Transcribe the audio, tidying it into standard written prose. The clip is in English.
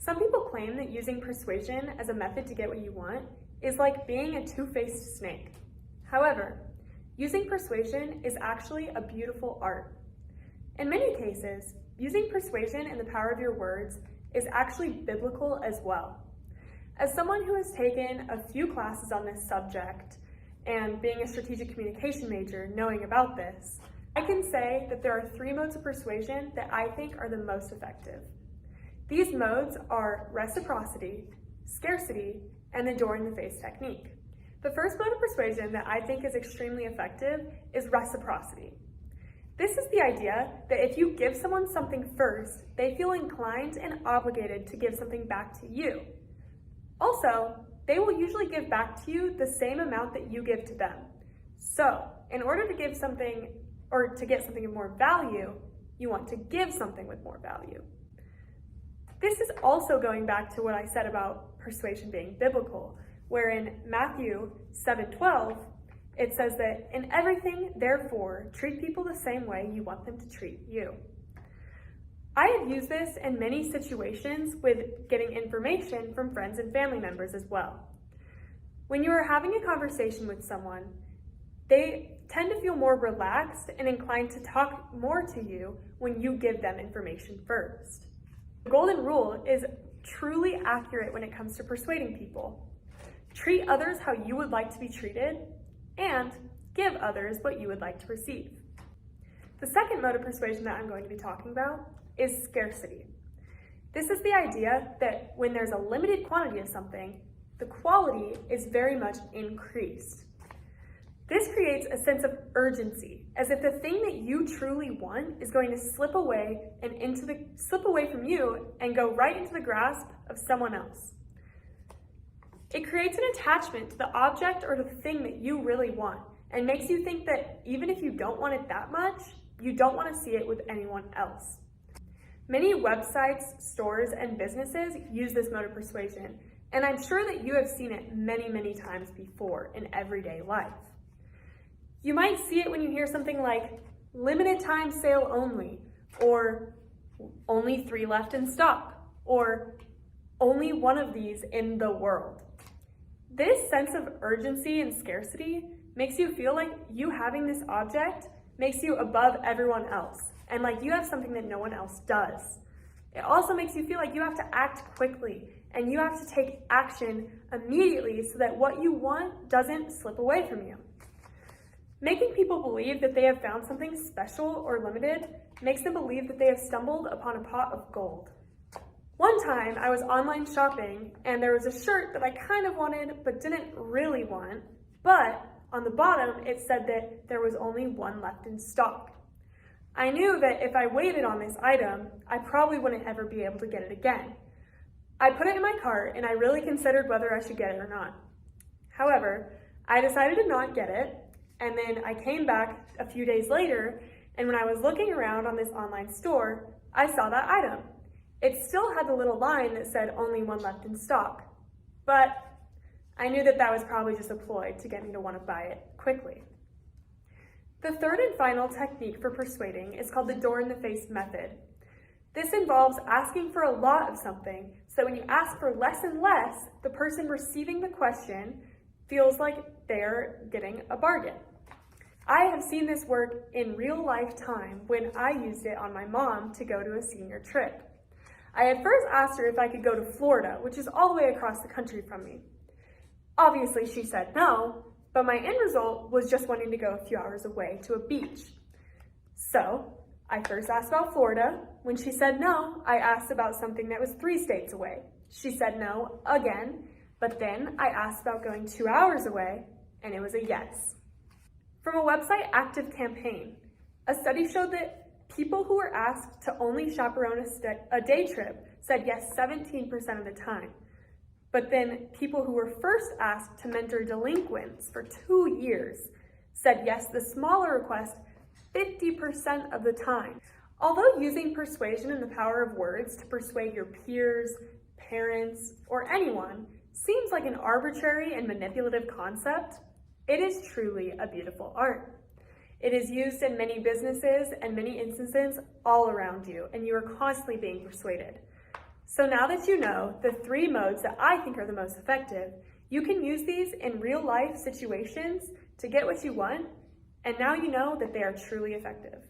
Some people claim that using persuasion as a method to get what you want is like being a two-faced snake. However, using persuasion is actually a beautiful art. In many cases, using persuasion and the power of your words is actually biblical as well. As someone who has taken a few classes on this subject, and being a strategic communication major, knowing about this, I can say that there are 3 modes of persuasion that I think are the most effective. These modes are reciprocity, scarcity, and the door-in-the-face technique. The first mode of persuasion that I think is extremely effective is reciprocity. This is the idea that if you give someone something first, they feel inclined and obligated to give something back to you. Also, they will usually give back to you the same amount that you give to them. So, in order to give something or to get something of more value, you want to give something with more value. This is also going back to what I said about persuasion being biblical, where in Matthew 7:12, it says that in everything, therefore, treat people the same way you want them to treat you. I have used this in many situations with getting information from friends and family members as well. When you are having a conversation with someone, they tend to feel more relaxed and inclined to talk more to you when you give them information first. The golden rule is truly accurate when it comes to persuading people. Treat others how you would like to be treated, and give others what you would like to receive. The second mode of persuasion that I'm going to be talking about is scarcity. This is the idea that when there's a limited quantity of something, the quality is very much increased. This creates a sense of urgency, as if the thing that you truly want is going to slip away from you and go right into the grasp of someone else. It creates an attachment to the object or the thing that you really want, and makes you think that even if you don't want it that much, you don't want to see it with anyone else. Many websites, stores, and businesses use this mode of persuasion, and I'm sure that you have seen it many, many times before in everyday life. You might see it when you hear something like limited time sale only, or only 3 left in stock, or only one of these in the world. This sense of urgency and scarcity makes you feel like you having this object makes you above everyone else, and like you have something that no one else does. It also makes you feel like you have to act quickly, and you have to take action immediately so that what you want doesn't slip away from you. Making people believe that they have found something special or limited makes them believe that they have stumbled upon a pot of gold. One time I was online shopping and there was a shirt that I kind of wanted but didn't really want, but on the bottom it said that there was only 1 left in stock. I knew that if I waited on this item, I probably wouldn't ever be able to get it again. I put it in my cart and I really considered whether I should get it or not. However, I decided to not get it, and then I came back a few days later, and when I was looking around on this online store, I saw that item. It still had the little line that said only 1 left in stock, but I knew that that was probably just a ploy to get me to want to buy it quickly. The third and final technique for persuading is called the door-in-the-face method. This involves asking for a lot of something, so when you ask for less and less, the person receiving the question feels like they're getting a bargain. I have seen this work in real life time when I used it on my mom to go to a senior trip. I had first asked her if I could go to Florida, which is all the way across the country from me. Obviously she said no, but my end result was just wanting to go a few hours away to a beach. So I first asked about Florida. When she said no, I asked about something that was 3 states away. She said no again, but then I asked about going 2 hours away, and it was a yes. From a website Active Campaign, a study showed that people who were asked to only chaperone a day trip said yes 17% of the time. But then people who were first asked to mentor delinquents for 2 years said yes the smaller request 50% of the time. Although using persuasion and the power of words to persuade your peers, parents, or anyone seems like an arbitrary and manipulative concept, it is truly a beautiful art. It is used in many businesses and many instances all around you, and you are constantly being persuaded. So now that you know the 3 modes that I think are the most effective, you can use these in real life situations to get what you want, and now you know that they are truly effective.